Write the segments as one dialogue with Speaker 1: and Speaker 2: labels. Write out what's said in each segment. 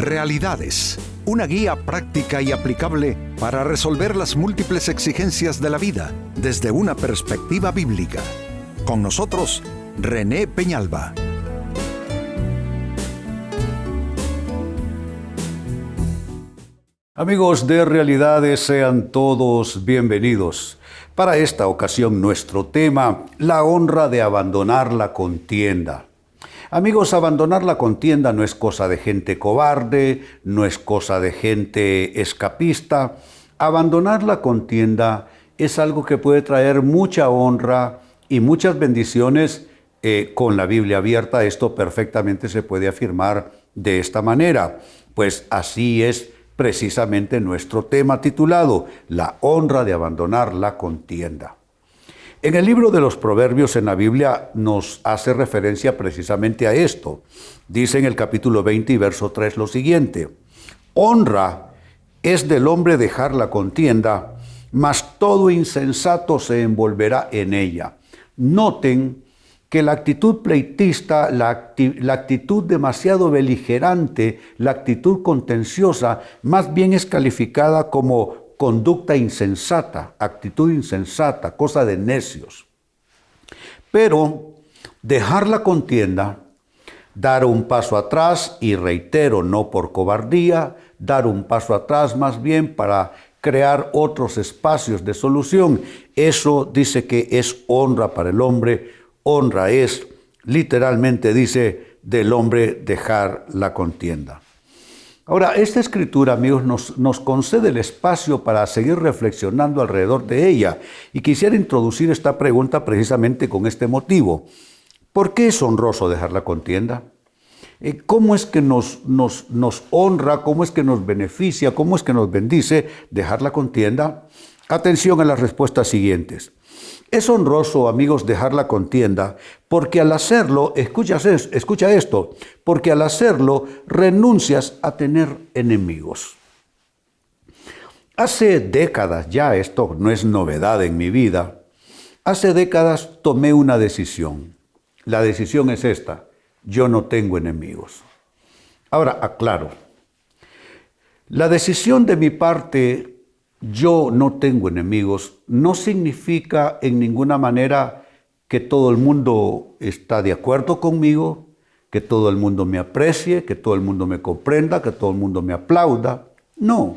Speaker 1: Realidades, una guía práctica y aplicable para resolver las múltiples exigencias de la vida desde una perspectiva bíblica. Con nosotros, René Peñalba.
Speaker 2: Amigos de Realidades, sean todos bienvenidos. Para esta ocasión, nuestro tema, la honra de abandonar la contienda. Amigos, abandonar la contienda no es cosa de gente cobarde, no es cosa de gente escapista. Abandonar la contienda es algo que puede traer mucha honra y muchas bendiciones. Con la Biblia abierta, esto perfectamente se puede afirmar de esta manera, pues así es precisamente nuestro tema titulado, la honra de abandonar la contienda. En el libro de los Proverbios en la Biblia nos hace referencia precisamente a esto. Dice en el capítulo 20 y verso 3 lo siguiente: honra es del hombre dejar la contienda, mas todo insensato se envolverá en ella. Noten que la actitud pleitista, la actitud demasiado beligerante, la actitud contenciosa, más bien es calificada como conducta insensata, actitud insensata, cosa de necios. Pero dejar la contienda, dar un paso atrás, y reitero, no por cobardía, dar un paso atrás más bien para crear otros espacios de solución. Eso dice que es honra para el hombre. Honra es, literalmente dice, del hombre dejar la contienda. Ahora, esta escritura, amigos, nos concede el espacio para seguir reflexionando alrededor de ella. Y quisiera introducir esta pregunta precisamente con este motivo. ¿Por qué es honroso dejar la contienda? ¿Cómo es que nos honra? ¿Cómo es que nos beneficia? ¿Cómo es que nos bendice dejar la contienda? Atención a las respuestas siguientes. Es honroso, amigos, dejar la contienda porque al hacerlo, escucha esto, porque al hacerlo renuncias a tener enemigos. Hace décadas, ya esto no es novedad en mi vida, hace décadas tomé una decisión. La decisión es esta: yo no tengo enemigos. Ahora, aclaro, la decisión de mi parte, yo no tengo enemigos, no significa en ninguna manera que todo el mundo está de acuerdo conmigo, que todo el mundo me aprecie, que todo el mundo me comprenda, que todo el mundo me aplauda. No.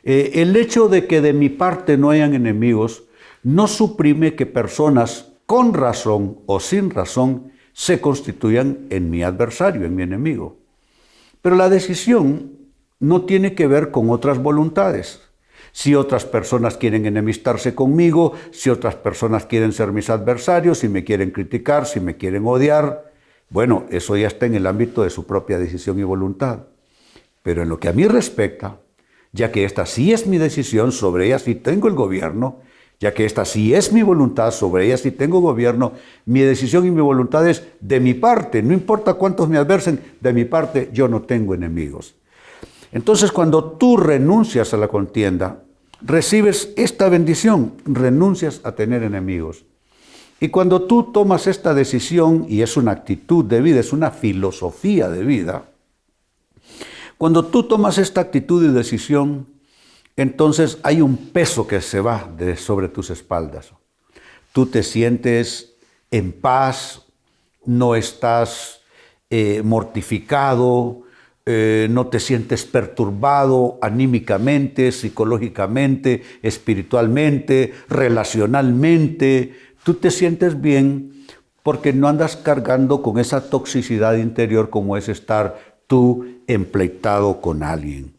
Speaker 2: El hecho de que de mi parte no hayan enemigos no suprime que personas con razón o sin razón se constituyan en mi adversario, en mi enemigo. Pero la decisión no tiene que ver con otras voluntades. Si otras personas quieren enemistarse conmigo, si otras personas quieren ser mis adversarios, si me quieren criticar, si me quieren odiar, bueno, eso ya está en el ámbito de su propia decisión y voluntad. Pero en lo que a mí respecta, ya que esta sí es mi decisión, sobre ella sí tengo el gobierno, ya que esta sí es mi voluntad, sobre ella sí tengo gobierno, mi decisión y mi voluntad es de mi parte, no importa cuántos me adversen, de mi parte yo no tengo enemigos. Entonces, cuando tú renuncias a la contienda, recibes esta bendición, renuncias a tener enemigos. Y cuando tú tomas esta decisión, y es una actitud de vida, es una filosofía de vida, cuando tú tomas esta actitud y decisión, entonces hay un peso que se va sobre tus espaldas. Tú te sientes en paz, no estás mortificado, no te sientes perturbado anímicamente, psicológicamente, espiritualmente, relacionalmente. Tú te sientes bien porque no andas cargando con esa toxicidad interior como es estar tú empleitado con alguien.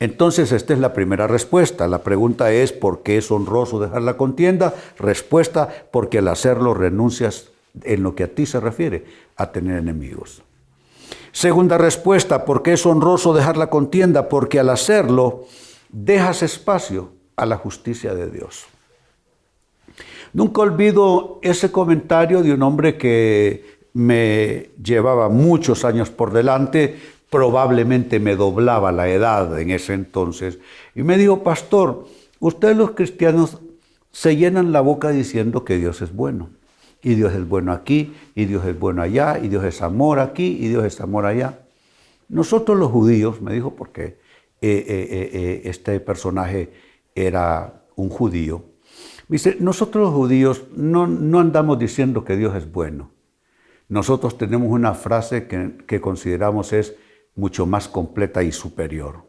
Speaker 2: Entonces, esta es la primera respuesta. La pregunta es, ¿por qué es honroso dejar la contienda? Respuesta, porque al hacerlo renuncias, en lo que a ti se refiere, a tener enemigos. Segunda respuesta, ¿por qué es honroso dejar la contienda? Porque al hacerlo, dejas espacio a la justicia de Dios. Nunca olvido ese comentario de un hombre que me llevaba muchos años por delante, probablemente me doblaba la edad en ese entonces, y me dijo: pastor, ustedes los cristianos se llenan la boca diciendo que Dios es bueno. Y Dios es bueno aquí, y Dios es bueno allá, y Dios es amor aquí, y Dios es amor allá. nosotros los judíos, me dijo porque este personaje era un judío, me dice, nosotros los judíos no andamos diciendo que Dios es bueno. Nosotros tenemos una frase que consideramos es mucho más completa y superior.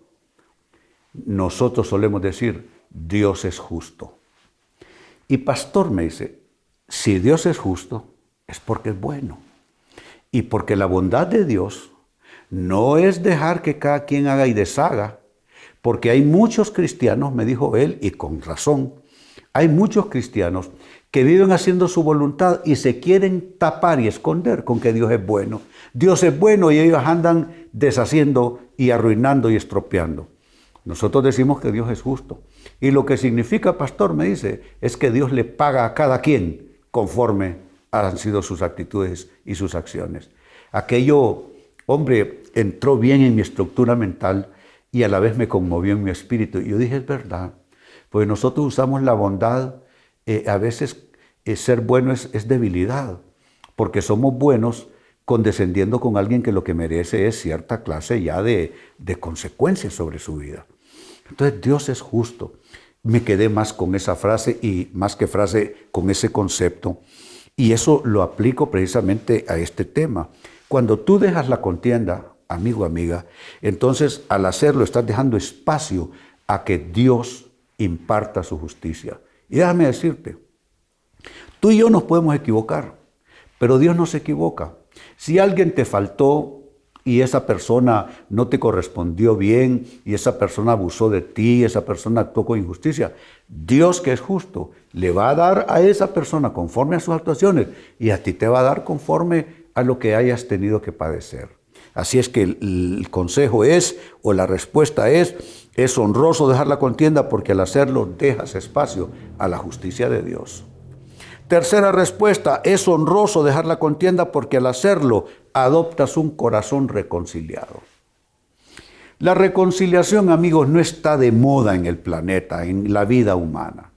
Speaker 2: Nosotros solemos decir, Dios es justo. Y pastor, me dice, si Dios es justo, es porque es bueno. Y porque la bondad de Dios no es dejar que cada quien haga y deshaga, porque hay muchos cristianos, me dijo él, y con razón, hay muchos cristianos que viven haciendo su voluntad y se quieren tapar y esconder con que Dios es bueno. Dios es bueno y ellos andan deshaciendo y arruinando y estropeando. Nosotros decimos que Dios es justo. Y lo que significa, pastor, me dice, es que Dios le paga a cada quien conforme han sido sus actitudes y sus acciones. Aquello, hombre, entró bien en mi estructura mental y a la vez me conmovió en mi espíritu. Y yo dije, es verdad, pues nosotros usamos la bondad, a veces ser bueno es debilidad, porque somos buenos condescendiendo con alguien que lo que merece es cierta clase ya de consecuencias sobre su vida. Entonces Dios es justo. Me quedé más con esa frase y más que frase con ese concepto. Y eso lo aplico precisamente a este tema. Cuando tú dejas la contienda, amigo, amiga, entonces al hacerlo estás dejando espacio a que Dios imparta su justicia. Y déjame decirte, tú y yo nos podemos equivocar, pero Dios no se equivoca. Si alguien te faltó y esa persona no te correspondió bien y esa persona abusó de ti, esa persona actuó con injusticia, Dios, que es justo, le va a dar a esa persona conforme a sus actuaciones y a ti te va a dar conforme a lo que hayas tenido que padecer. Así es que el consejo es, o la respuesta es honroso dejar la contienda porque al hacerlo dejas espacio a la justicia de Dios. Tercera respuesta, es honroso dejar la contienda porque al hacerlo adoptas un corazón reconciliado. La reconciliación, amigos, no está de moda en el planeta, en la vida humana.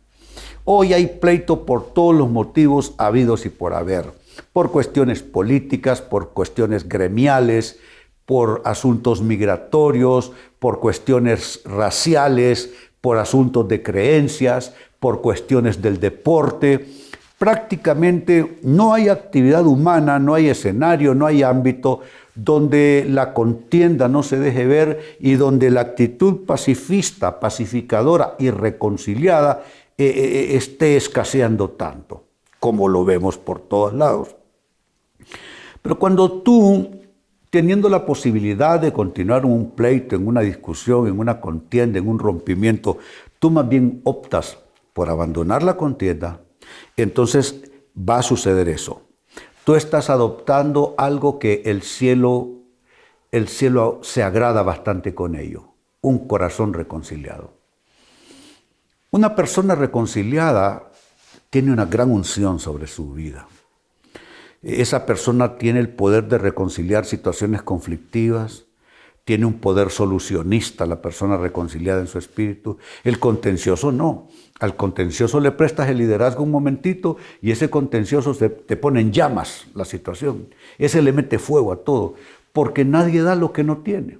Speaker 2: Hoy hay pleito por todos los motivos habidos y por haber, por cuestiones políticas, por cuestiones gremiales, por asuntos migratorios, por cuestiones raciales, por asuntos de creencias, por cuestiones del deporte. Prácticamente no hay actividad humana, no hay escenario, no hay ámbito donde la contienda no se deje ver y donde la actitud pacifista, pacificadora y reconciliada esté escaseando tanto, como lo vemos por todos lados. Pero cuando tú, teniendo la posibilidad de continuar en un pleito, en una discusión, en una contienda, en un rompimiento, tú más bien optas por abandonar la contienda, entonces va a suceder eso. Tú estás adoptando algo que el cielo se agrada bastante con ello, un corazón reconciliado. Una persona reconciliada tiene una gran unción sobre su vida. Esa persona tiene el poder de reconciliar situaciones conflictivas, tiene un poder solucionista la persona reconciliada en su espíritu. El contencioso no. Al contencioso le prestas el liderazgo un momentito y ese contencioso te pone en llamas la situación. Ese le mete fuego a todo, porque nadie da lo que no tiene.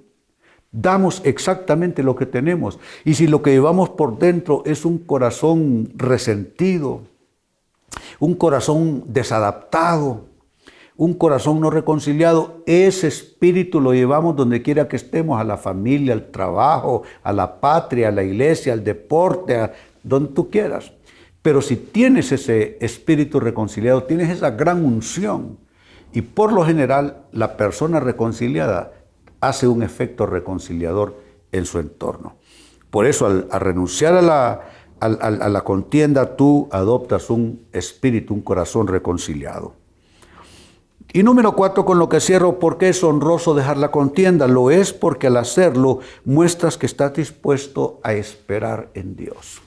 Speaker 2: Damos exactamente lo que tenemos. Y si lo que llevamos por dentro es un corazón resentido, un corazón desadaptado, un corazón no reconciliado, ese espíritu lo llevamos donde quiera que estemos, a la familia, al trabajo, a la patria, a la iglesia, al deporte, a donde tú quieras. Pero si tienes ese espíritu reconciliado, tienes esa gran unción. Y por lo general, la persona reconciliada hace un efecto reconciliador en su entorno. Por eso, al renunciar a la contienda, tú adoptas un espíritu, un corazón reconciliado. Y número 4, con lo que cierro, ¿por qué es honroso dejar la contienda? Lo es porque al hacerlo muestras que estás dispuesto a esperar en Dios.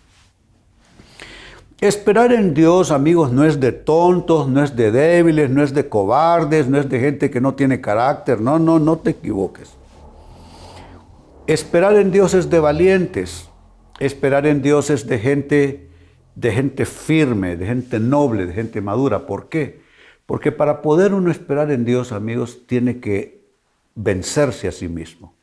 Speaker 2: Esperar en Dios, amigos, no es de tontos, no es de débiles, no es de cobardes, no es de gente que no tiene carácter. No te equivoques. Esperar en Dios es de valientes. Esperar en Dios es de gente firme, de gente noble, de gente madura. ¿Por qué? Porque para poder uno esperar en Dios, amigos, tiene que vencerse a sí mismo.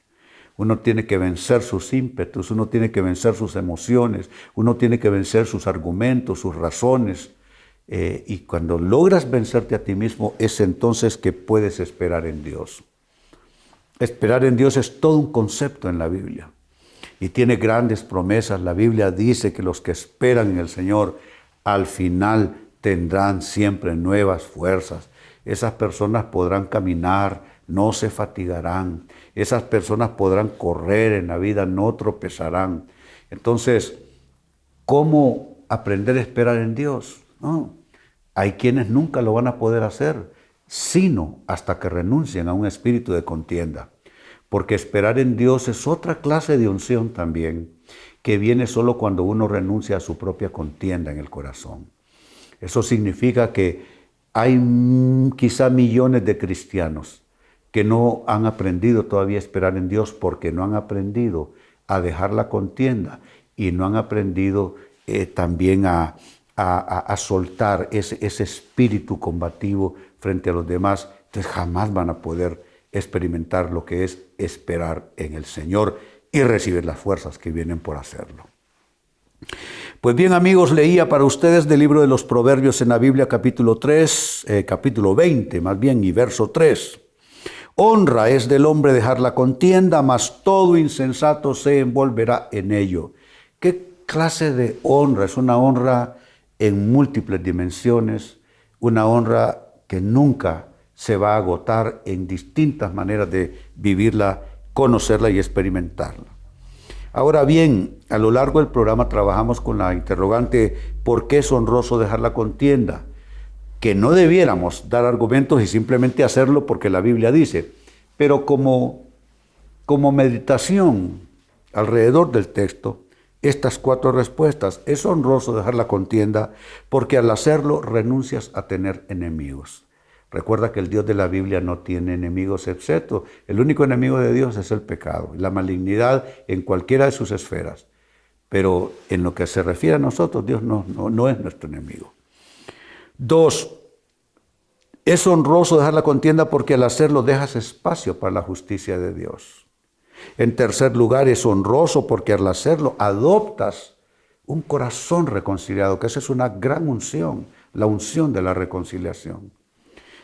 Speaker 2: Uno tiene que vencer sus ímpetus, uno tiene que vencer sus emociones, uno tiene que vencer sus argumentos, sus razones. Y cuando logras vencerte a ti mismo, es entonces que puedes esperar en Dios. Esperar en Dios es todo un concepto en la Biblia y tiene grandes promesas. La Biblia dice que los que esperan en el Señor al final tendrán siempre nuevas fuerzas. Esas personas podrán caminar, no se fatigarán. Esas personas podrán correr en la vida, no tropezarán. Entonces, ¿cómo aprender a esperar en Dios? No. Hay quienes nunca lo van a poder hacer, sino hasta que renuncien a un espíritu de contienda. Porque esperar en Dios es otra clase de unción también, que viene solo cuando uno renuncia a su propia contienda en el corazón. Eso significa que hay quizá millones de cristianos que no han aprendido todavía a esperar en Dios porque no han aprendido a dejar la contienda y no han aprendido también a soltar ese espíritu combativo frente a los demás. Entonces jamás van a poder experimentar lo que es esperar en el Señor y recibir las fuerzas que vienen por hacerlo. Pues bien, amigos, leía para ustedes del libro de los Proverbios en la Biblia, capítulo 20, más bien, y verso 3. Honra es del hombre dejar la contienda, mas todo insensato se envolverá en ello. ¿Qué clase de honra? Es una honra en múltiples dimensiones, una honra que nunca se va a agotar en distintas maneras de vivirla, conocerla y experimentarla. Ahora bien, a lo largo del programa trabajamos con la interrogante ¿por qué es honroso dejar la contienda? Que no debiéramos dar argumentos y simplemente hacerlo porque la Biblia dice, pero como meditación alrededor del texto, estas 4 respuestas. Es honroso dejar la contienda porque al hacerlo renuncias a tener enemigos. Recuerda que el Dios de la Biblia no tiene enemigos excepto. El único enemigo de Dios es el pecado, la malignidad en cualquiera de sus esferas. Pero en lo que se refiere a nosotros, Dios no es nuestro enemigo. 2. Es honroso dejar la contienda porque al hacerlo dejas espacio para la justicia de Dios. En tercer lugar, es honroso porque al hacerlo adoptas un corazón reconciliado, que esa es una gran unción, la unción de la reconciliación.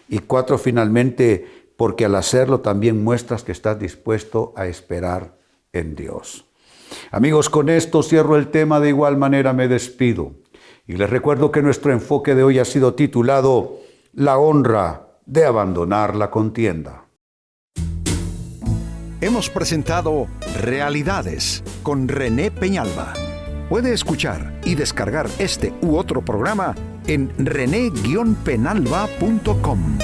Speaker 2: Y 4, finalmente, porque al hacerlo también muestras que estás dispuesto a esperar en Dios. Amigos, con esto cierro el tema, de igual manera me despido. Y les recuerdo que nuestro enfoque de hoy ha sido titulado La honra de abandonar la contienda.
Speaker 1: Hemos presentado Realidades con René Peñalba. Puede escuchar y descargar este u otro programa en rene-penalba.com.